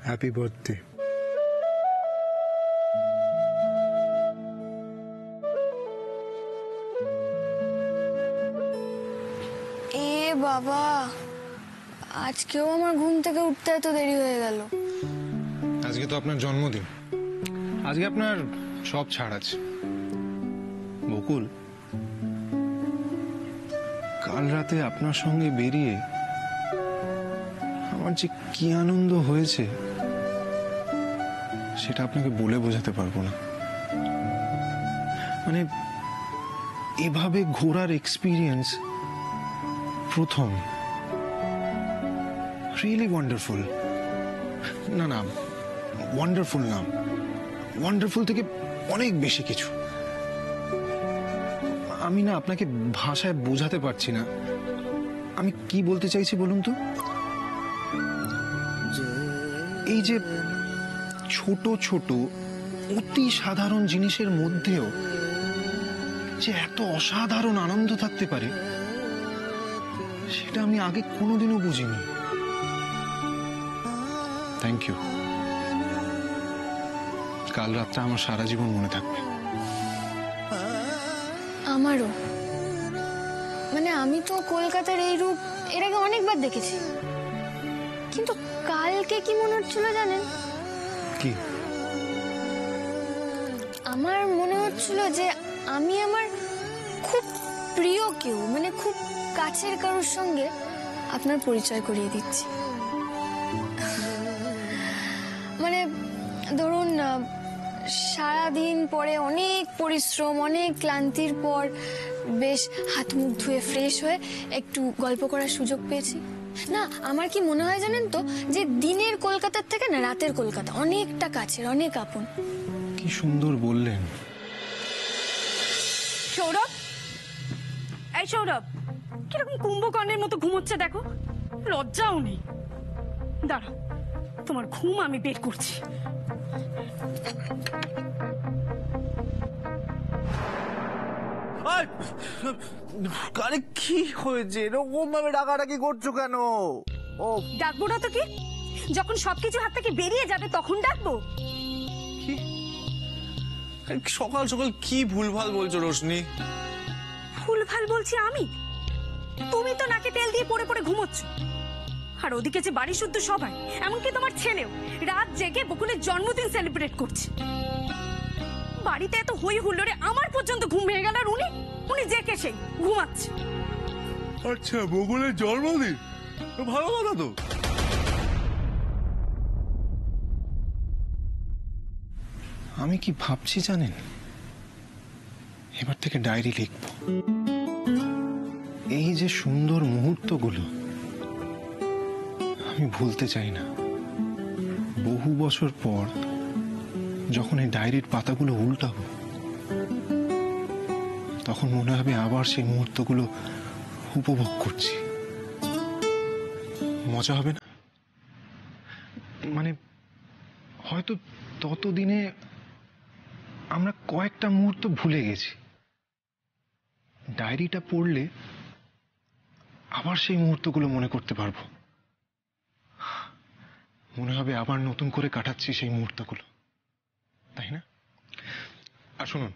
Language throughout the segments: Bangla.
Happy birthday. এ বাবা, আজকেও আমার ঘুম থেকে উঠতে এত দেরি হয়ে গেল। আজকে তো আপনার জন্মদিন, আজকে আপনার সব ছাড় আছে। বকুল, কাল রাতে আপনার সঙ্গে বেরিয়ে আমার যে কি আনন্দ হয়েছে সেটা আপনাকে বলে বোঝাতে পারবো না। মানে এভাবে ঘোরার এক্সপিরিয়েন্স প্রথম। Really wonderful. না না, ওয়ান্ডারফুল না, ওয়ান্ডারফুল থেকে অনেক বেশি কিছু। আমি না আপনাকে ভাষায় বোঝাতে পারছি না আমি কি বলতে চাইছি বলুন তো। এই যে ছোট ছোট অতি সাধারণ জিনিসের মধ্যেও যে এত অসাধারণ আনন্দ থাকতে পারে সেটা আমি আগে কোনোদিনও বুঝিনি। Thank you. কাল রাতটা আমার সারা জীবন মনে থাকবে। আমারও। মানে আমি তো কলকাতার এই রূপ এর আগে অনেকবার দেখেছি, কিন্তু কালকে কি মনে হচ্ছিল জানেন? কি? আমার মনে হচ্ছিল যে আমি আমার খুব প্রিয় কেউ, মানে খুব কাছের কারোর সঙ্গে আপনার পরিচয় করিয়ে দিচ্ছি। মানে ধরুন, সারাদিন পরে অনেক পরিশ্রম, অনেক ক্লান্তির পর বেশ হাত মুখ ধুয়ে ফ্রেশ হয়ে একটু গল্প করার সুযোগ পেয়েছি না। আমার কি মনে হয় জানেন তো, যে দিনের কলকাতার থেকে না রাতের কলকাতা অনেকটা কাছের, অনেক আপন। কি সুন্দর বললেন। সৌরভ, এই সৌরভ, কিরকম কুম্ভকর্ণের মতো ঘুমোচ্ছে দেখো, লজ্জাও নেই। দাঁড়াও, তোমার ঘুম আমি বের করছি। আরে কি হয়েছে, এরকম ভাবে ডাকাডাকি করছো কেন? ও ডাকবো না তো কি, যখন সবকিছু হাত থেকে বেরিয়ে যাবে তখন ডাকবো। কি সকাল সকাল কি ভুলভাল বলছো রোশনি? ভুলভাল বলছি আমি? তুমি তো নাকে তেল দিয়ে পড়ে পড়ে ঘুমোচ্ছ, আর ওদিকে যে বাড়ি শুদ্ধ সবাই, এমনকি তোমার ছেলেও রাত জেগে বকুলের জন্মদিন সেলিব্রেট করছে। বাড়িতে এত হই হুল্লোড়ে আমার পর্যন্ত ঘুম ভেঙে গেল, আর উনি জেগে সেই ঘুমাচ্ছে। আচ্ছা, বকুলের জন্মদিন, ভালো কথা তো। আমি কি ভাবছি জানেন, এবার থেকে ডায়েরি লিখব। এই যে সুন্দর মুহূর্তগুলো আমি ভুলতে চাই না। বহু বছর পর যখন এই ডায়েরির পাতাগুলো উল্টাবো তখন মনে হবে আবার সেই মুহূর্তগুলো উপভোগ করছি। মজা হবে না? মানে হয়তো ততদিনে আমরা কয়েকটা মুহূর্ত ভুলে গেছি, ডায়েরিটা পড়লে আবার সেই মুহূর্তগুলো মনে করতে পারবো। মনে হবে আবার নতুন করে কাটাচ্ছি সেই মুহূর্তগুলো, তাই না? আর শুনুন,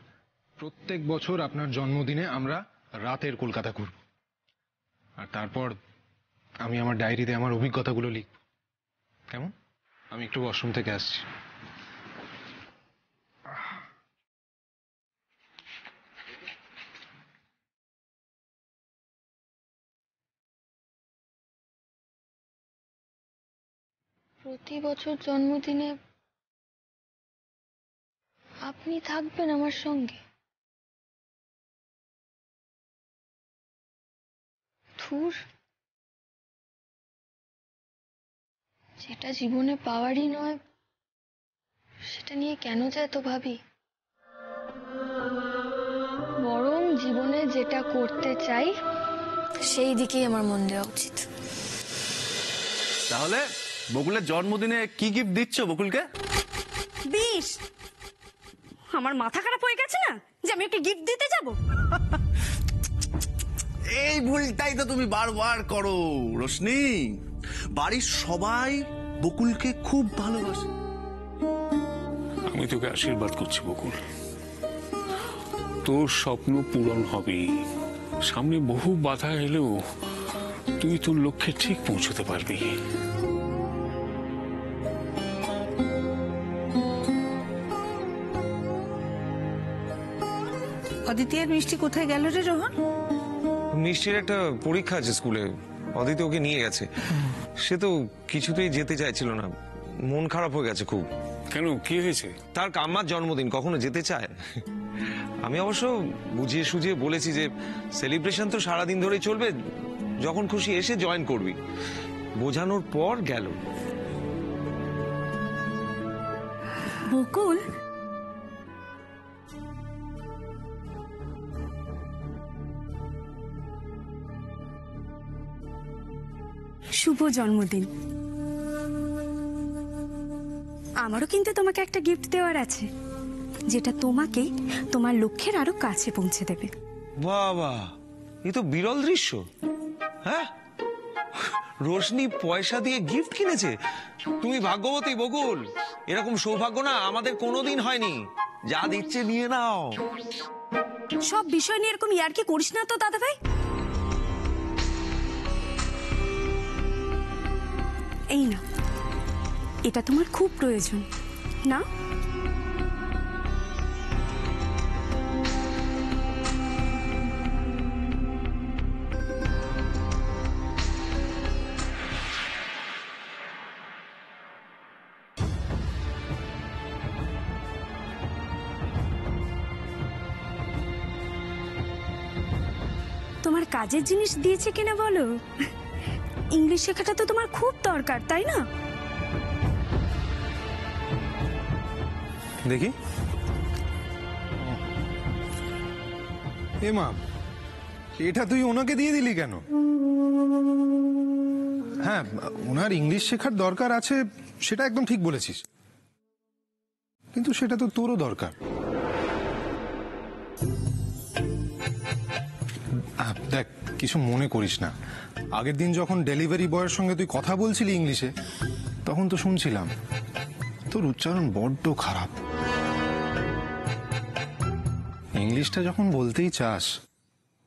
প্রত্যেক বছর আপনার জন্মদিনে আমরা রাতের কলকাতা ঘুরব, আর তারপর আমি আমার ডায়েরিতে আমার অভিজ্ঞতাগুলো লিখব। কেমন? আমি একটু ওয়াশরুম থেকে আসছি। প্রতি বছর জন্মদিনে আপনি থাকবেন আমার সঙ্গে? ধুর, যেটা জীবনে পাওয়ারই নয় সেটা নিয়ে কেন যে এত ভাবি। বরং জীবনে যেটা করতে চাই সেই দিকেই আমার মন দেওয়া উচিত। তাহলে বকুলের জন্মদিনে কি গিফট দিচ্ছ বকুলকে? 20। আমার মাথা খারাপ হয়ে গেছে না যে আমি ওকে গিফট দিতে যাব? এই ভুলটাই তো তুমি বারবার করো রোশনি। বাড়ির সবাই বকুলকে খুব ভালোবাসে। আমি তোকে আশীর্বাদ করছি বকুল, তোর স্বপ্ন পূরণ হবে। সামনে বহু বাধা এলেও তুই তোর লক্ষ্যে ঠিক পৌঁছতে পারবি। অদিতি আর মিষ্টি কোথায় গেল রে রোহন? মিষ্টির একটা পরীক্ষা আছে স্কুলে, অদিতি ওকে নিয়ে গেছে। সে তো কিছুতেই যেতে চাইছিল না, মন খারাপ হয়ে গেছে খুব। কেন, কি হয়েছে? তার কাম্মার জন্মদিন, কখনো যেতে চায়? আমি অবশ্য বুঝিয়ে সুঝিয়ে বলেছি যে সেলিব্রেশন তো সারাদিন ধরেই চলবে, যখন খুশি এসে জয়েন করবি। বোঝানোর পর গেল। বকুল, শুভ জন্মদিন। আমারও কিন্তু তোমাকে একটা গিফট দেওয়ার আছে, যেটা তোমাকে তোমার লক্ষ্যের আরো কাছে পৌঁছে দেবে। বাবা, এই তো বিরল দৃশ্য। হ্যাঁ, রোশনি পয়সা দিয়ে গিফট কিনেছে। তুমি ভাগ্যবতী বকুল, এরকম সৌভাগ্য না আমাদের কোনোদিন হয়নি। যা দিচ্ছে নিয়ে নাও। সব বিষয় নিয়ে এরকম ইয়ার্কি করিস না তো দাদা ভাই। এই না, এটা তোমার খুব প্রয়োজন না? তোমার কাজের জিনিস দিয়েছে কিনা বলো? ইংলিশ শেখাটা তো তোমার খুব দরকার, তাই না? দেখি। এ মা, এটা তুই ওনাকে দিয়ে দিলি কেন? হ্যাঁ, ওনার ইংলিশ শেখার দরকার আছে, সেটা একদম ঠিক বলেছিস, কিন্তু সেটা তো তোরও দরকার। দেখ, কিছু মনে করিস না। আগের দিন যখন ডেলিভারি বয়ের সঙ্গে তুই কথা বলছিলি ইংলিশে, তখন তো শুনছিলাম তোর উচ্চারণ বড্ড খারাপ। ইংলিশটা যখন বলতেই চাস,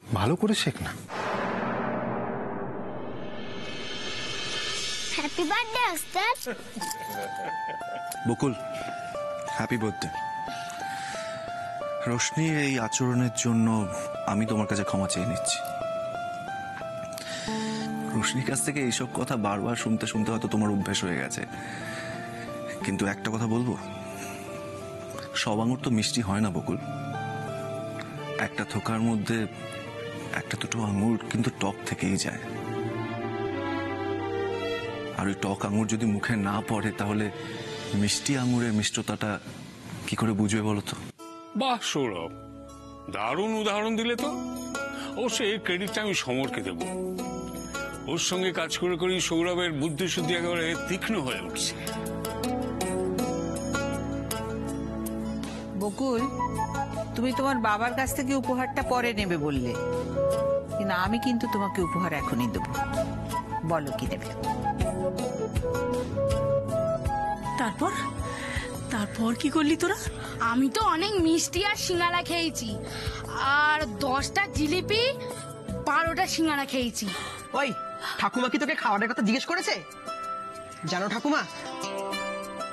ভালো করে শেখ না। হ্যাপি বার্থডে ওস্তাদ। বকুল, হ্যাপি বার্থডে। রোশনির এই আচরণের জন্য আমি তোমার কাছে ক্ষমা চেয়ে নিচ্ছি। রোশনির কাছ থেকে এইসব কথা বারবার শুনতে শুনতে হয়তো তোমার অভ্যেস হয়ে গেছে, কিন্তু একটা কথা বলবো, সব আঙুর তো মিষ্টি হয় না বকুল। একটা থোকার মধ্যে একটা দুটো আঙুর কিন্তু টক থেকেই যায়, আর ওই টক আঙুর যদি মুখে না পড়ে তাহলে মিষ্টি আঙুরের মিষ্টতাটা কি করে বুঝবে বলো তো? বাহ সৌরভ, দারুণ উদাহরণ দিলে তো। অবশ্যই এর ক্রেডিটটা আমি সমরকে দেব। ওর সঙ্গে কাজ করে করি সৌরভের বুদ্ধি শুদ্ধি একেবারে তীক্ষ্ণ হয়ে উঠছে। বকুল, তুমি তোমার বাবার কাছ থেকে উপহারটা পরে নেবে বললে, কিন্তু আমি কিন্তু তোমাকে উপহার এখনই দেবো। বলো কি নেবে? তারপর তারপর কি করলি তোরা? আমি তো অনেক মিষ্টি আর সিঙ্গারা খেয়েছি, আর 10টা জিলিপি 12টা সিঙ্গারা খেয়েছি। ওই ঠাকুমা কি তোকে খাওয়ানোর কথা জিজ্ঞেস করেছে? জানো ঠাকুমা,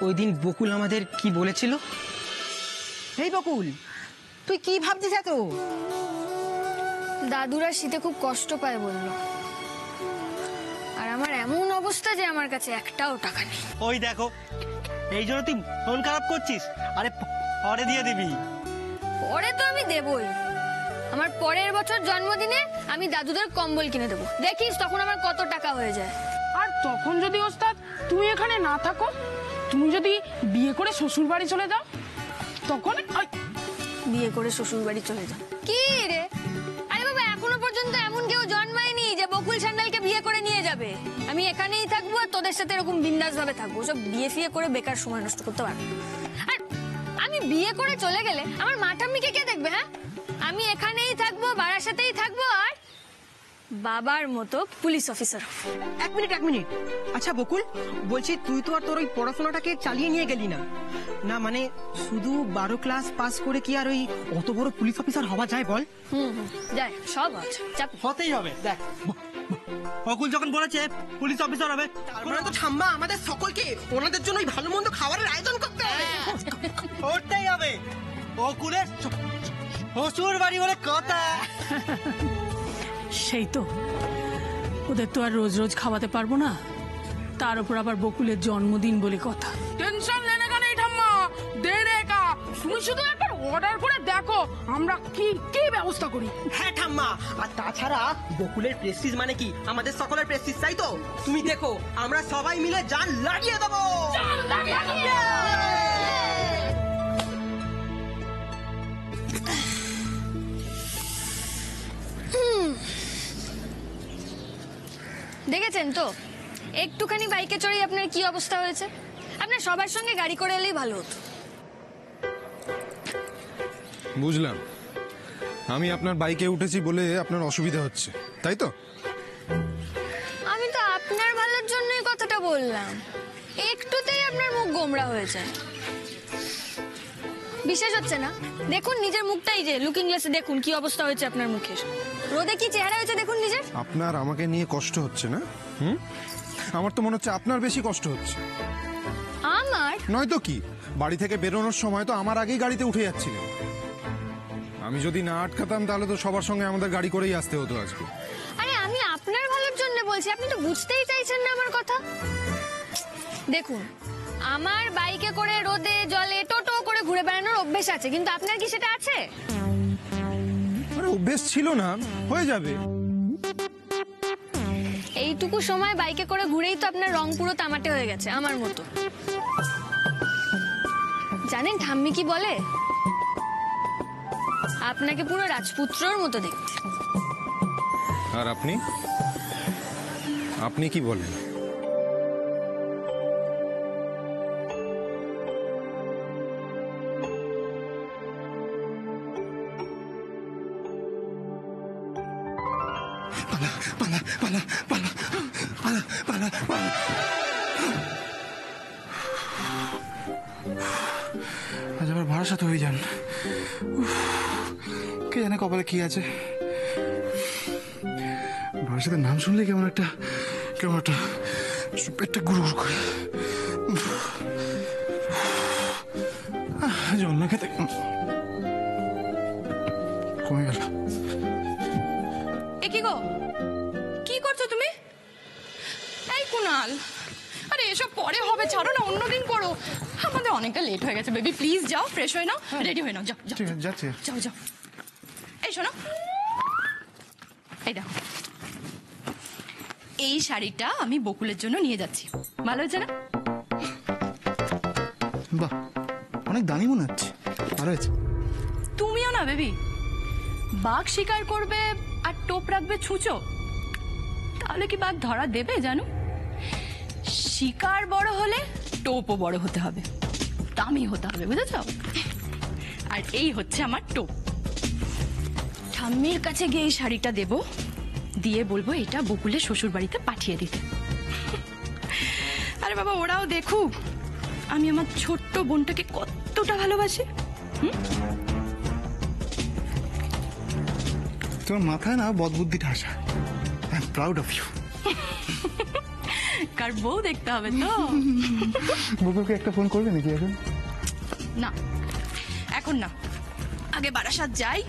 ওই দিন বকুল আমাদের কি বলেছিল? এই বকুল, তুই কি ভাবছিস এত? দাদুরা শীতে খুব কষ্ট পায় বললো, আর আমার এমন অবস্থা যে আমার কাছে একটাও টাকা নেই। ওই দেখো, এই জন্য তুই মন খারাপ করছিস? আরে পরে দিয়ে দিবি। পরে তো আমি দেবই। আমার পরের বছর জন্মদিনে আমি দাদুদের কম্বল কিনে দেবো, দেখিস তখন আমার কত টাকা হয়ে যায়। আর তখন যদি ওস্তাদ তুমি এখানে না থাকো, তুমি যদি বিয়ে করে শ্বশুর বাড়ি চলে যাও, তখন বিয়ে করে শ্বশুর বাড়ি চলে যাও? কি রে, আরে বাবা, এখনো পর্যন্ত এমন কেউ জন্মায়নি যে বকুল সান্যালকে বিয়ে করে নিয়ে যাবে। আমি এখানেই থাকবো আর তোদের সাথে এরকম বিন্দাস ভাবে থাকবো, সব বিয়ে ফিয়ে করে বেকার সময় নষ্ট করতে পারবো। আর আমি বিয়ে করে চলে গেলে আমার মা ঠাম্মিকে কে দেখবে? হ্যাঁ, আমি এখানেই থাকবো, বাড়ার সাথেই থাকবো, আর বাবার মতো পুলিশ অফিসার। এক মিনিট। আচ্ছা বকুল, বলছি তুই তো আর তোর ওই পড়াশোনাটাকে চালিয়ে নিয়ে গেলি না? না মানে শুধু 12 ক্লাস পাস করে কি আর ওই অত বড় পুলিশ অফিসার হওয়া যায় বল? যায়, সব আছে, চাপ। হতেই হবে। দেখ বকুল যখন বলেছে পুলিশ অফিসার হবে, তারপরে তো ঠাম্মা আমাদের সকলকে ওনাদের জন্য ভালো মন্দ খাবারের আয়োজন করতে হবে। করতেই হবে। বকুলের শ্বশুর বাড়ি বলে কথা। সেই তো, ওদের তো আর রোজ রোজ খাওয়াতে পারবো না, তার উপর আবার বকুলের জন্মদিন বলে কথা। টেনশন লেনে কা নেই ঠাম্মা, দে রে কা। তুমি শুধু একবার অর্ডার করে দেখো আমরা কি কি ব্যবস্থা করি। হ্যাঁ ঠাম্মা, আর তাছাড়া বকুলের প্রেস্টিজ মানে কি আমাদের সকলের প্রেস্টিজ, তাই তো? তুমি দেখো আমরা সবাই মিলে জান লাগিয়ে দেবো। দেখেছেন তো একটুখানি বাইকে চড়ে আপনার কি অবস্থা হয়েছে। আপনার সবার সঙ্গে গাড়ি করে এলেই ভালো হতো। বুঝলাম, আমি আপনার বাইকে উঠেছি বলে আপনার অসুবিধা হচ্ছে, তাই তো? আমি তো আপনার ভালোর জন্যই কথাটা বললাম, একটুতেই আপনার মুখ গোমড়া হয়ে যায়। বিশ্বাস হচ্ছে না? দেখুন নিজের মুখটাই, যে লুকিং গ্লাসে দেখুন কি অবস্থা হয়েছে আপনার মুখের। রোদে কি চেহারা হয়েছে দেখুন নিজের। আপনার আমাকে নিয়ে কষ্ট হচ্ছে না? আমার তো মনে হচ্ছে আপনার বেশি কষ্ট হচ্ছে। আমার নয়তো কি, বাড়ি থেকে বেরোনোর সময় তো আমার আগেই গাড়িতে উঠে যাচ্ছিলেন। আমি যদি না আটকাতাম তাহলে তো সবার সঙ্গে আমাদের গাড়ি করেই আসতে হতো আজকে। আরে আমি আপনার ভালোর জন্য বলছি, আপনি তো বুঝতেই চাইছেন না আমার কথা। দেখুন আমার বাইকে করে রোদে জলে টোটো করে ঘুরে বেড়ানোর অভ্যেস আছে, কিন্তু আপনার কি সেটা আছে? আরে অভ্যেস ছিল না, হয়ে যাবে। এইটুকু সময় বাইকে করে ঘুরেই তো আপনার রং পুরো তামাটে হয়ে গেছে আমার মতো। জানেন ঠাম্মি কি বলে? আপনাকে পুরো রাজপুত্রর মতো দেখতে। আর আপনি আপনি কি বলেন? আজ আবার ভাড়ার সাথে হয়ে যান। কে জানে কপালে কি আছে। ভাড়ার সাথে নাম শুনলে কেমন একটা পেটটা গুড় গুড় করে। জল না খেতে কমে গেল। এ কি গো, কি করছো তুমি? এই কুনাল, আরে এসব পরে হবে, ছাড়ো না, অন্যদিন করো। আমাদের অনেকটা লেট হয়ে গেছে। বেবি প্লিজ যাও, ফ্রেশ হয়ে নাও, রেডি হয়ে নাও, যাও যাও ঠিক আছে, যাচ্ছি। যাও যাও। এই শোনো, এই দেখো, এই শাড়িটা আমি বকুলের জন্য নিয়ে যাচ্ছি। ভালো হয়েছে না? বাহ, অনেক দামি মনে হচ্ছে। ভালো হয়েছে। তুমিও না বেবি, বাঘ শিকার করবে আর টোপ রাখবে ছুঁচো, তাহলে কি বাঘ ধরা দেবে জানো? শিকার বড় হলে টোপও বড় হতে হবে, দামি হতে হবে, বুঝেছ? আর এই হচ্ছে আমার টোপ। ঠাম্মির কাছে গিয়ে এই শাড়িটা দেব, দিয়ে বলবো এটা বকুলের শ্বশুর বাড়িতে পাঠিয়ে দিতে। আরে বাবা, ওরাও দেখুক আমি আমার ছোট্ট বোনটাকে কতটা ভালোবাসি। তোমার মাথায় না বদবুদ্ধিটা আসা। I am proud of you. কার বউ দেখতে হবে তো। বকুলকে একটা ফোন করবে নাকি এখন? না এখন না, আগে বারাসাত যাই,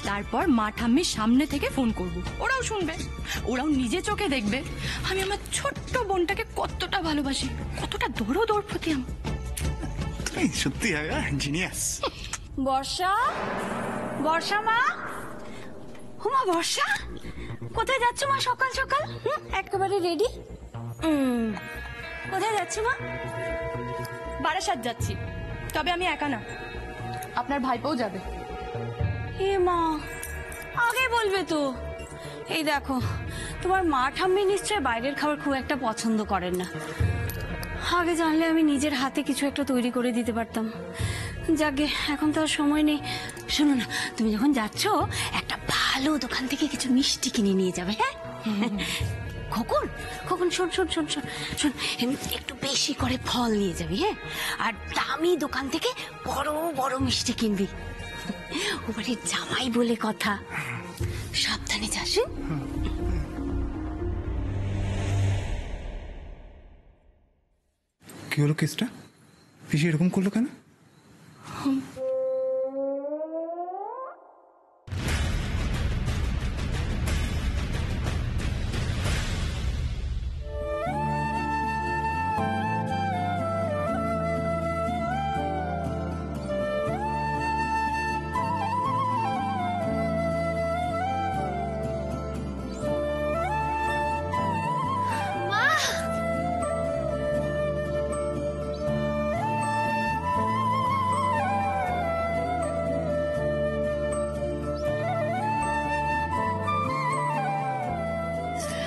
তারপর মা ঠাম্মির সামনে থেকে ফোন করব। ওরাও শুনবে, ওরাও নিজে চোখে দেখবে আমি আমার ছোট্ট বোনটাকে কতটা ভালোবাসি, কতটা দৌড় প্রতি আমার। তুমি সত্যি জিনিয়াস। বর্ষা, বর্ষা মা, হুমা বর্ষা, কোথায় যাচ্ছ মা সকাল সকাল? একেবারে রেডি? কোথায় যাচ্ছ মা? বারাসাত যাচ্ছি, তবে আমি একা না, আপনার ভাইপোও যাবে। এ মা, আগে বলবে তো। এই দেখো, তোমার মা ঠাম্মি নিশ্চয় বাইরের খাবার খুব একটা পছন্দ করেন না, আগে জানলে আমি নিজের হাতে কিছু একটা তৈরি করে দিতে পারতাম। যাকে এখন তো আর সময় নেই। শোনো না, তুমি যখন যাচ্ছ একটা ভালো দোকান থেকে কিছু মিষ্টি কিনে নিয়ে যাবে। হ্যাঁ খোকন, খোকন শোন শোন শোন শোন শোন, একটু বেশি করে ফল নিয়ে যাবি। হ্যাঁ, আর দামি দোকান থেকে বড় বড় মিষ্টি কিনবি। ও বাড়ির জামাই বলে কথা, সাবধানে যাস। কি হলো কেসটা? পিসি এরকম করলো কেন?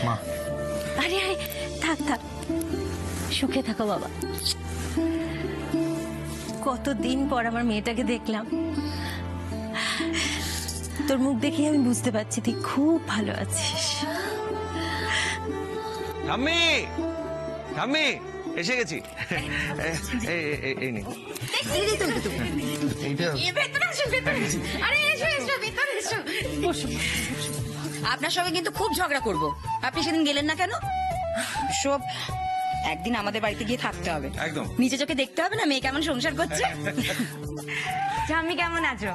মা, আরে আরে থাক থাক, সুখে থাকো বাবা। কতদিন পর আমার মেয়েটাকে দেখলাম। তোর মুখ দেখে আমি বুঝতে পারছি তুই খুব ভালো আছিস। ঠাম্মি, ঠাম্মি এসে গেছি। এই নে। আপনার সঙ্গে কিন্তু খুব ঝগড়া করব। আপনি সেদিন গেলেন না কেন? সব একদিন আমাদের বাড়িতে গিয়ে থাকতে হবে। একদম নিচে চোখে দেখতে হবে না মেয়ে কেমন সংসার করছে। আমি কেমন আছো?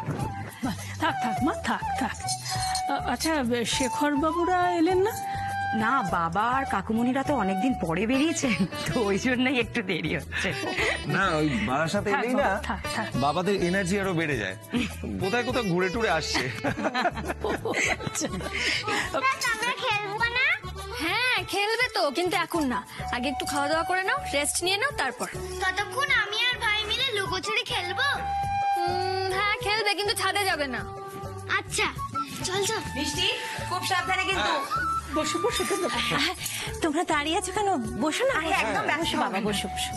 থাক থাক মা, থাক থাক। আচ্ছা, শেখর বাবুরা এলেন না? না, বাবা আর কাকুমণিরা তো অনেকদিন পরে বেরিয়েছেন, তো ওই জন্যই একটু দেরি হচ্ছে। না, ওই বাবার সাথে এলেই না থাক থাক। বাবাদের এনার্জি আরো বেড়ে যায়। কোথায় কোথাও ঘুরে টুরে আসছে। হ্যাঁ খেলবে তো, কিন্তু এখন না। আগে একটু খাওয়া দাওয়া করে নাও, রেস্ট নিয়ে নাও, তারপর। ততক্ষণ আমি আর ভাই মিলে লুকোচুরি খেলবো। হ্যাঁ খেলবে, কিন্তু ছাদে যাবে না। আচ্ছা চল চল। মিষ্টি, খুব সাবধানে কিন্তু। বসো বসো। তোমরা দাঁড়িয়ে আছো কেন? বসো না। একদম বসো বাবা, বসো বসো।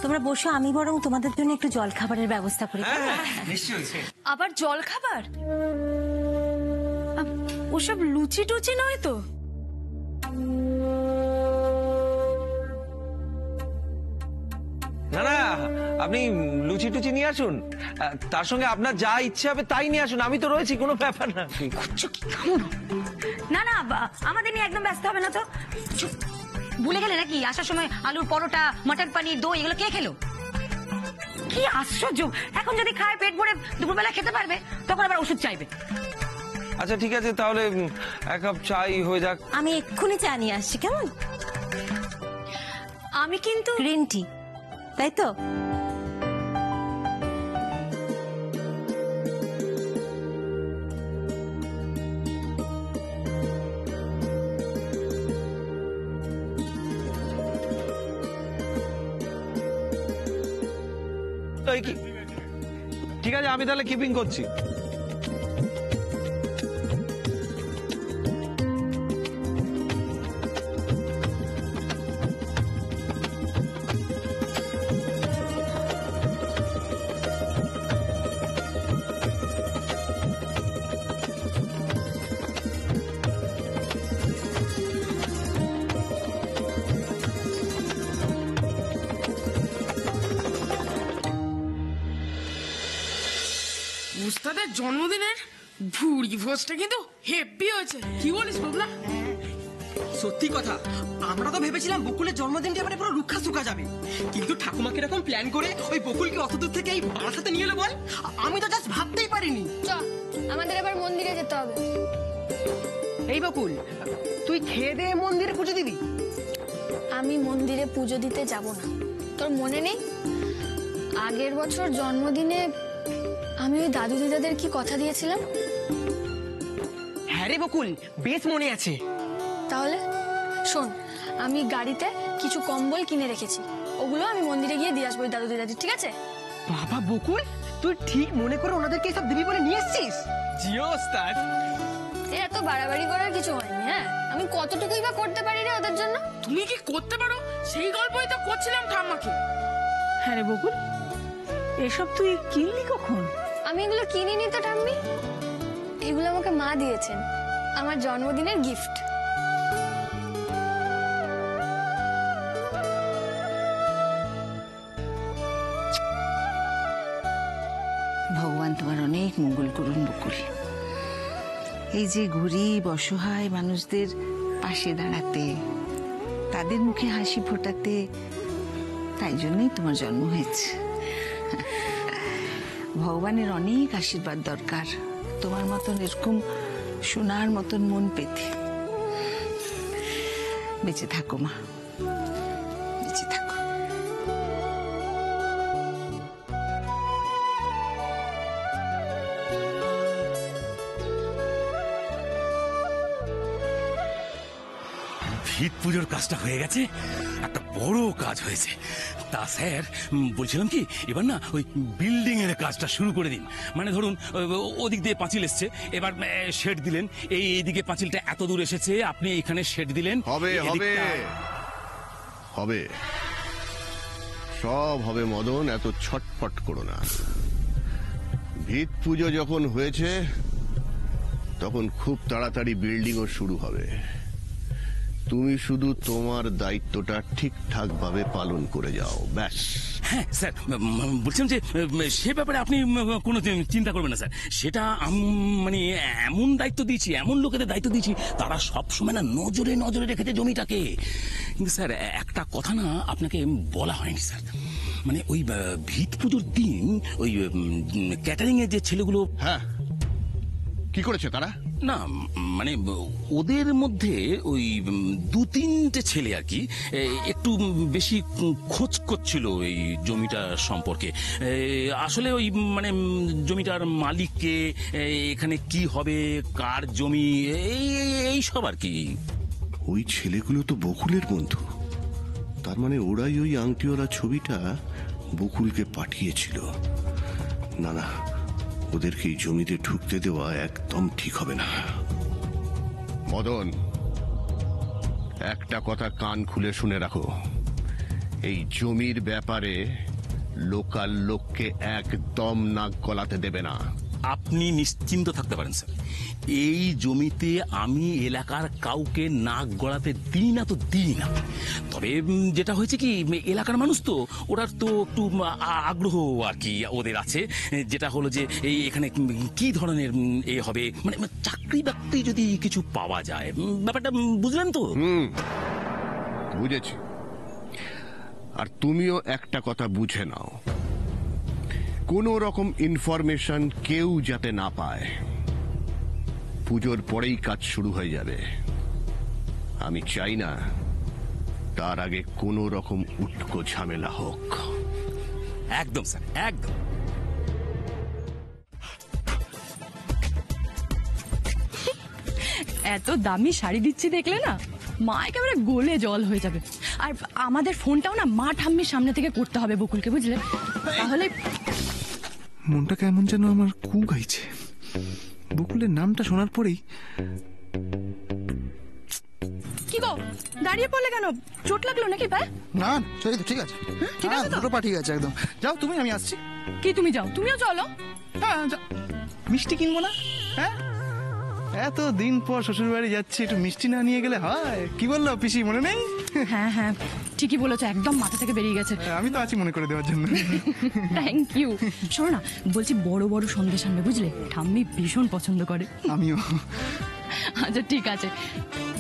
তোমরা বসো, আমি বরং তোমাদের জন্য একটু জল খাবারের ব্যবস্থা করি। আবার জল খাবার? ওসব লুচি টুচি নয় তো? না না, আপনি লুচি টুচি নিয়ে আসুন, তার সঙ্গে আপনার যা ইচ্ছে হবে তাই নিয়ে আসুন, আমি তো রয়েছি, কোনো ব্যাপার না। না না, আমাদের নিয়ে একদম ব্যস্ত হবে না তো। চুপ, ভুলে গেলে নাকি আসার সময় আলুর পরোটা, মটর পানির, দই এগুলো কে খেলো? কি আশ্চর্য, এখন যদি খায় পেট ভরে দুপুরবেলা খেতে পারবে, তখন আবার ওষুধ চাইবে। আচ্ছা ঠিক আছে, তাহলে এক কাপ চাই হয়ে যাক। আমি এক্ষুনি চা নিয়ে আসছি, কেমন? আমি কিন্তু গ্রিন টি, তাই তো? ঠিক আছে, আমি তাহলে কিপিং করছি। উস্তাদের জন্মদিনের ভুড়ি ভোজটা কিন্তু হেভি হয়েছে, কি বলিস বাবলা? সত্যি কথা, আমরা তো ভেবেছিলাম বকুলের জন্মদিনটা এবারে পুরো রুক্ষা সুখা যাবে, কিন্তু ঠাকুমা কিরকম প্ল্যান করে ওই বকুলকে অত দূর থেকে এই বারাসাতে নিয়ে এলো বল। আমি তো জাস্ট ভাবতেই পারিনি। চ, আমাদের এবার মন্দিরে যেতে হবে। এই বকুল, তুই খেয়ে দিয়ে মন্দিরে পুজো দিবি? আমি মন্দিরে পুজো দিতে যাব না। তোর মনে নেই আগের বছর জন্মদিনে আমি ওই দাদু দিদাদের কি কথা দিয়েছিলাম? হ্যাঁ রে বকুল, বেশ মনে আছে। তাহলে শোন, আমি গাড়িতে কিছু কম্বল কিনে রেখেছি, ওগুলো আমি মন্দিরে গিয়ে দিয়ে আসবো ওই দাদু দিদাদের, ঠিক আছে? বাবা বকুল, তুই ঠিক মনে করে ওনাদেরকে সব দিবি বলে নিয়ে এসছিস? জিও ওস্তাদ। এত বাড়াবাড়ি করার কিছু হয়নি। হ্যাঁ, আমি কতটুকুই বা করতে পারি রে ওদের জন্য। তুমি কি করতে পারো সেই গল্পই তো করছিলাম ঠাম্মাকে। হ্যাঁ রে বকুল, এসব তুই কিনলি কখন? আমি এগুলো কিনিনি তো ঠাম্মি, এগুলো আমাকে মা দিয়েছেন, আমার জন্মদিনের গিফট। ভগবান তোমার অনেক মঙ্গল করুন বকুল। এই যে গরিব অসহায় মানুষদের পাশে দাঁড়াতে, তাদের মুখে হাসি ফোটাতে, তাই জন্যই তোমার জন্ম হয়েছে। ভগবানের অনেক আশীর্বাদ দরকার তোমার মতন এরকম সোনার মতন মন পেতে। বেঁচে থাকো মা, বেঁচে থাকো। ভিত পুজোর কাজটা হয়ে গেছে, একটা বড় কাজ হয়েছে। তা স্যার বলছিলাম কি, এবার না ওই বিল্ডিং এর কাজটা শুরু করে দিন। মানে ধরুন ওদিক দিয়ে পাঁচিল এসছে, এবার শেড দিলেন, এইদিকে পাঁচিলটা এত দূর এসেছে, আপনি এখানে শেড দিলেন। হবে হবে হবে, সব হবে মদন, এত ছটফট করো না। ভিত পুজো যখন হয়েছে তখন খুব তাড়াতাড়ি বিল্ডিংও শুরু হবে। তুমি শুধু তোমার দায়িত্বটা ঠিকঠাক ভাবে পালন করে যাও, ব্যাস। হ্যাঁ স্যার, বলছিলাম যে সে ব্যাপারে আপনি কোনো চিন্তা করবেন না স্যার। সেটা মানে এমন দায়িত্ব দিয়েছি, এমন লোকেদের দায়িত্ব দিয়েছি, তারা সব সময় না নজরে নজরে রেখেছে জমিটাকে। কিন্তু স্যার একটা কথা না আপনাকে বলা হয়নি স্যার, মানে ওই ভিত পুজোর দিন ওই ক্যাটারিং এর যে ছেলেগুলো। হ্যাঁ, কি করেছে তারা? না মানে ওদের মধ্যে ওই 2-3টে ছেলে আর কি একটু বেশি খোঁজ করছিল এই জমিটা সম্পর্কে। আসলে ওই মানে জমিটার মালিককে, এখানে কি হবে, কার জমি, এই সব আর কি। ওই ছেলেগুলো তো বকুলের বন্ধু, তার মানে ওরাই ওই আংটিওয়ালা ছবিটা বকুলকে পাঠিয়েছিল। না না, ওদেরকে এই জমিতে ঢুকতে দেওয়া একদম ঠিক হবে না। মদন, একটা কথা কান খুলে শুনে রাখো, এই জমির ব্যাপারে লোকাল লোককে একদম নাক গলাতে দেবে না। আপনি নিশ্চিন্ত থাকতে পারেন স্যার, এই জমিতে আমি এলাকার কাউকে নাক গলাতে দিই না তো দিই না। তবে যেটা হয়েছে কি, এলাকার মানুষ তো ওরা তো একটু আগ্রহ আর কি ওদের আছে, যেটা হলো যে এই এখানে কি ধরনের এ হবে, মানে চাকরি বাকরি যদি কিছু পাওয়া যায়, ব্যাপারটা বুঝলেন তো? বুঝেছি। আর তুমিও একটা কথা বুঝে নাও, কোন রকম ইনফরমেশন কেউ যাতে না পায়। পুজোর পরেই কাজ শুরু হয়ে যাবে, আমি চাই না তার আগে কোন রকম উটকো ঝামেলা হোক। একদম স্যার, একদম। এত দামি শাড়ি দিচ্ছি দেখলে না, মা একেবারে গলে জল হয়ে যাবে। আর আমাদের ফোনটাও না মা ঠাম্মির সামনে থেকে করতে হবে বকুলকে, বুঝলে? তাহলে মনটা কেমন যেন আমার কু গাইছে বকুলের নামটা শোনার পরেই। কি গো, দাঁড়িয়ে পড়লে কেন? চোট লাগলো নাকি পায়ে? না সেই তো ঠিক আছে, দুটো পা ঠিক আছে একদম। যাও তুমি, আমি আসছি। কি তুমি যাও? তুমিও চলো। হ্যাঁ, মিষ্টি কিনবো না? হ্যাঁ, এত দিন পর শ্বশুর বাড়ি যাচ্ছি, একটু মিষ্টি না নিয়ে গেলে হয়? কি বললো পিসি, মনে নেই? হ্যাঁ হ্যাঁ, ঠিকই বলেছো, একদম মাথা থেকে বেরিয়ে গেছে। আমি তো আছি মনে করে দেওয়ার জন্য। Thank you. শোনো না, বলছি বড় বড় সন্দেশ আনবে, বুঝলে? ঠাম্মি ভীষণ পছন্দ করে। আমিও। আচ্ছা ঠিক আছে,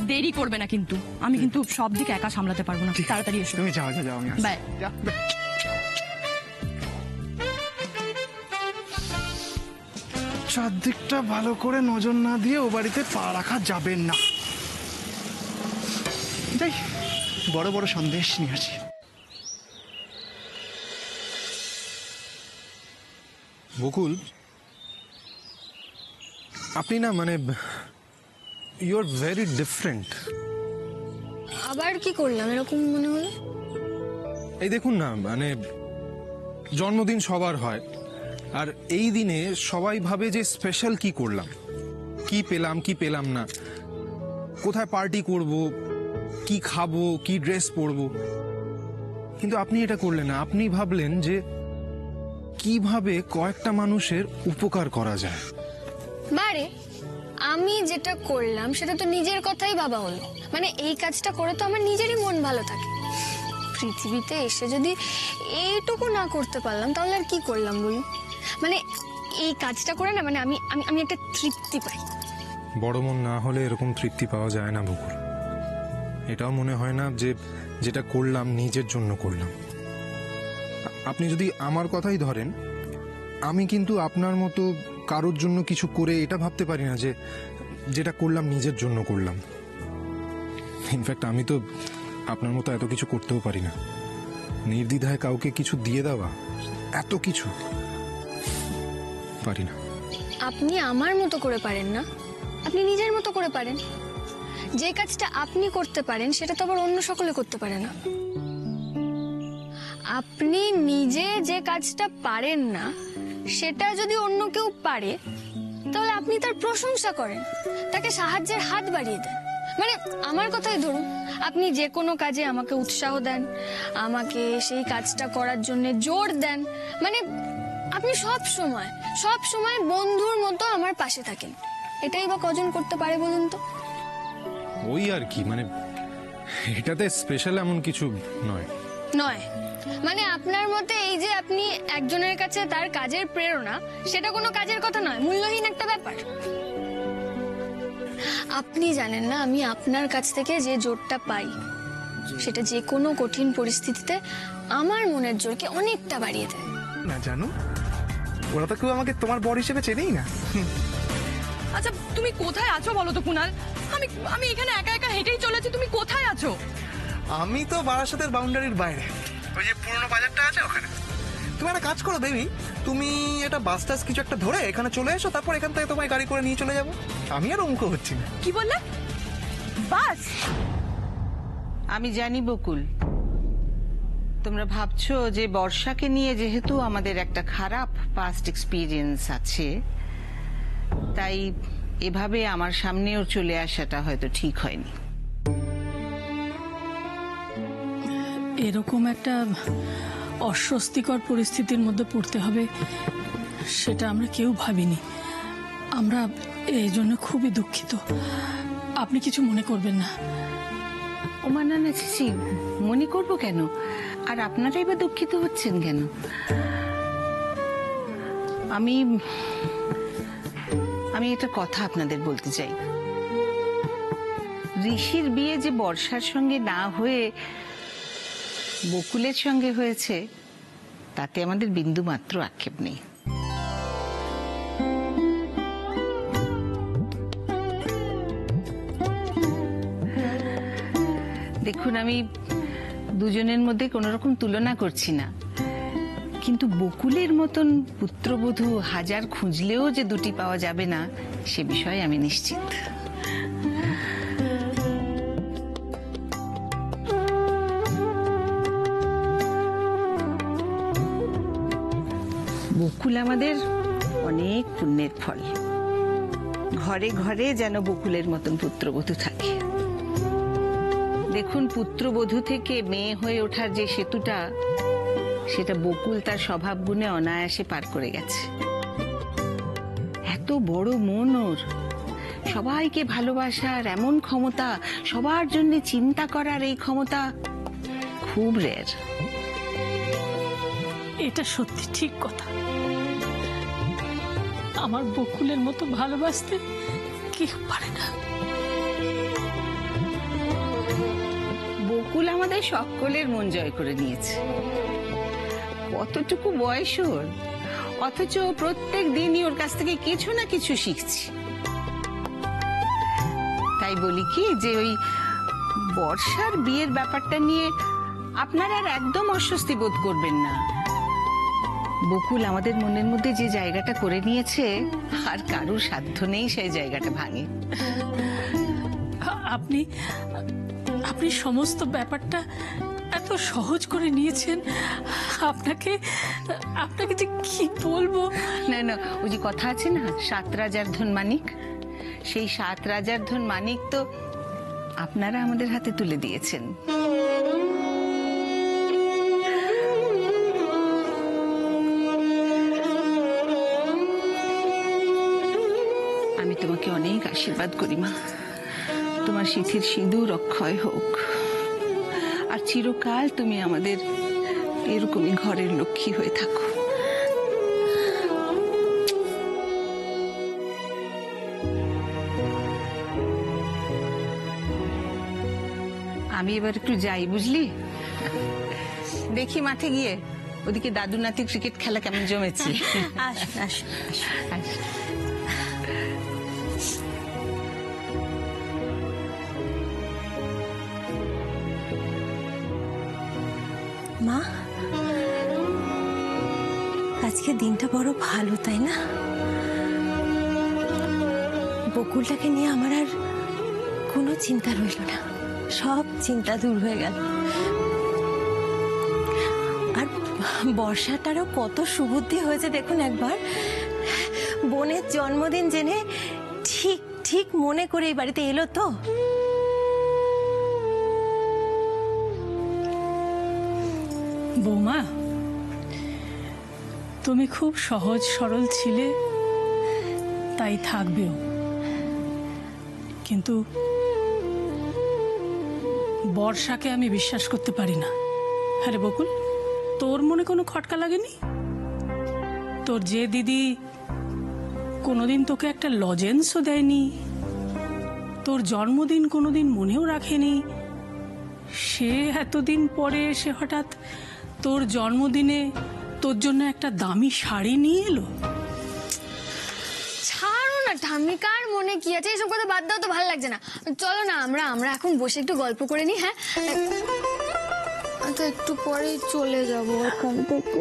দেরি করবে না কিন্তু, আমি কিন্তু সব দিকে একা সামলাতে পারবো না। তাড়াতাড়ি এসো। তুমি যাও যাও, আমি আসছি। বাই। চারদিকটা ভালো করে নজর না দিয়ে ও বাড়িতে পা রাখা যাবে না। যাই, বড় বড় সন্দেশ নিয়ে আসি। বকুল, আপনি না মানে ইউ আর ভেরি ডিফারেন্ট। আবার কি করলাম এরকম মনে হলো? এই দেখুন না, মানে জন্মদিন সবার হয়, আর এই দিনে সবাই ভাবে যে স্পেশাল কি করলাম, কি পেলাম কি পেলাম না, কোথায় পার্টি করব, কি খাবো, কি ড্রেস পরবো। কিন্তু আপনি এটা করলেন না, আপনি ভাবলেন যে কিভাবে কয়েকটা মানুষের উপকার করা যায়। বারে আমি যেটা করলাম সেটা তো নিজের কথাই ভাবা হলো, মানে এই কাজটা করে তো আমার নিজেরই মন ভালো থাকে। পৃথিবীতে এসে যদি এইটুকু না করতে পারলাম তাহলে আর কি করলাম বলুন? মানে এই কাজটা করে না, মানে আমি আমি আমি একটা তৃপ্তি পাই। বড় মন না হলে এরকম তৃপ্তি পাওয়া যায় না বকুল। এটাও মনে হয় না যে যেটা করলাম নিজের জন্য করলাম। আপনি যদি আমার কথাই ধরেন, আমি কিন্তু আপনার মতো কারোর জন্য কিছু করে এটা ভাবতে পারি না যে যেটা করলাম নিজের জন্য করলাম। ইনফ্যাক্ট আমি তো আপনার মতো এত কিছু করতেও পারি না। নির্দ্বিধায় কাউকে কিছু দিয়ে দেওয়া, এত কিছু পারি না। আপনি আমার মতো করে পারেন না, আপনি নিজের মতো করে পারেন। যে কাজটা আপনি করতে পারেন সেটা তো আবার অন্য সকলে করতে পারে না। আপনি নিজে যে কাজটা পারেন না সেটা যদি অন্য কেউ পারে তাহলে আপনি তার প্রশংসা করেন, তাকে সাহায্যের হাত বাড়িয়ে দেন। মানে আমার কথাই ধরুন, আপনি যে কোনো কাজে আমাকে উৎসাহ দেন, আমাকে সেই কাজটা করার জন্য জোর দেন। মানে আপনি সব সময় বন্ধুর মতো আমার পাশে থাকেন। এটাই বা কজন করতে পারে বলুন তো? ওই আর কি, মানে এটাতে স্পেশাল এমন কিছু নয়। মানে আপনার মতে এই যে আপনি একজনের কাছে তার কাজের প্রেরণা, সেটা কোনো কাজের কথা নয়, মূল্যহীন একটা ব্যাপার। আপনি জানেন না আমি আপনার কাছ থেকে যে জোরটা পাই সেটা যে কোনো কঠিন পরিস্থিতিতে আমার মনের জোরকে অনেকটা বাড়িয়ে দেয়। না জানো, ওরা তো কেউ আমাকে তোমার বর হিসেবে চেনেই না। আচ্ছা তুমি কোথায় আছো বলো তো কুনাল? আমি আমি এখানে একা একা হেঁটেই চলেছি, তুমি কোথায় আছো? আমি তো বারাসাতের বাউন্ডারির বাইরে, ওই যে পুরনো বাজারটা আছে ওখানে। তুমি একটা কাজ করো বেবি, তুমি এটা বাস টাস কিছু একটা ধরে এখানে চলে এসো, তারপর এখান থেকে তোমায় গাড়ি করে নিয়ে চলে যাবো। আমি আর অঙ্ক হচ্ছি না। কি বললে? বাস? আমি জানি বকুল, তোমরা ভাবছো যে বর্ষাকে নিয়ে যেহেতু আমাদের একটা খারাপ পাস্ট এক্সপিরিয়েন্স আছে, তাই এভাবে আমার সামনেও চলে আসাটা হয়তো ঠিক হয়নি। এরকম একটা অস্বস্তিকর পরিস্থিতির মধ্যে পড়তে হবে সেটা আমরা কেউ ভাবিনি। আমরা এই জন্য খুবই দুঃখিত, আপনি কিছু মনে করবেন না। ওমা না না চিচি, মনে করবো কেন? আর আপনারাই বা দুঃখিত হচ্ছেন কেন? আমি আমি একটা কথা আপনাদের বলতে চাই। ঋষির বিয়ে যে বর্ষার সঙ্গে না হয়ে বকুলের সঙ্গে হয়েছে তাতে আমাদের বিন্দু মাত্র আক্ষেপ নেই। দেখুন, আমি দুজনের মধ্যে কোনো রকম তুলনা করছি না, কিন্তু বকুলের মতন পুত্রবধূ হাজার খুঁজলেও যে দুটি পাওয়া যাবে না সে বিষয়ে আমি নিশ্চিত। বকুল আমাদের অনেক পুণ্যের ফল। ঘরে ঘরে যেন বকুলের মতন পুত্রবধূ থাকে। দেখুন, পুত্রবধূ থেকে মেয়ে হয়ে ওঠার যে সেতুটা, সেটা বকুল তার স্বভাব গুণে অনায়াসে পার করে গেছে। এত বড় মন ওর, সবাইকে ভালোবাসার এমন ক্ষমতা, সবার জন্য চিন্তা করার এই ক্ষমতা খুব রেয়ার। এটা সত্যি ঠিক কথা। আমার বকুলের মতো ভালোবাসতে কেউ পারে না। বকুল আমাদের সকলের মন জয় করে নিয়েছে। কতটুকু বয়স ওর, অথচ প্রত্যেক দিনই ওর কাছ থেকে কিছু না কিছু শিখছি। তাই বলি কি যে ওই বর্ষার বিয়ের ব্যাপারটা নিয়ে আপনারা আর একদম অস্বস্তি বোধ করবেন না। বকুল আমাদের মনের মধ্যে যে জায়গাটা করে নিয়েছে আর কারুর সাধ্য নেই সেই জায়গাটা ভাঙে। আপনি আপনি সমস্ত ব্যাপারটা এত সহজ করে নিয়েছেন, আপনাকে আপনাকে যে কি বলবো। না না, ওই যে কথা আছে না, 7 রাজার ধন মানিক, সেই 7 রাজার ধন মানিক তো আপনারা আমাদের হাতে তুলে দিয়েছেন। আমি তোমাকে অনেক আশীর্বাদ করি মা, তোমার সিঁথির সিঁদুর অক্ষয় হোক, আর চিরকাল তুমি আমাদের এরকমই ঘরের লক্ষ্মী হয়ে থাকো। আমি এবার একটু যাই, বুঝলি? দেখি মাঠে গিয়ে ওদিকে দাদু নাতি ক্রিকেট খেলা কেমন জমেছে। মা, আজকে দিনটা বড় ভালো, তাই না? বকুলটাকে নিয়ে আমার আর কোনো চিন্তা রইল না, সব চিন্তা দূর হয়ে গেল। আর বর্ষাটারও কত সুবুদ্ধি হয়েছে দেখুন একবার। বোনের জন্মদিন জেনে ঠিক ঠিক মনে করে এই বাড়িতে এলো তো। বৌমা, তুমি খুব সহজ সরল ছিলে, তাই থাকবেও, কিন্তু বর্ষাকে আমি বিশ্বাস করতে পারি না। আরে বকুল, তোর মনে কোনো খটকা লাগেনি? তোর যে দিদি কোনোদিন তোকে একটা লজেন্সও দেয়নি, তোর জন্মদিন কোনোদিন মনেও রাখেনি, সে এতদিন পরে এসে হঠাৎ তোর জন্মদিনে তোর জন্য একটা দামি শাড়ি নিয়ে এলো। ছাড়ো না ঠাম্মি, কার মনে কি আছে এসব কথা বাদ দাও তো, ভালো লাগছে না। চলো না আমরা এখন বসে একটু গল্প করে নিই। হ্যাঁ, তো একটু পরেই চলে যাবো এখান থেকে।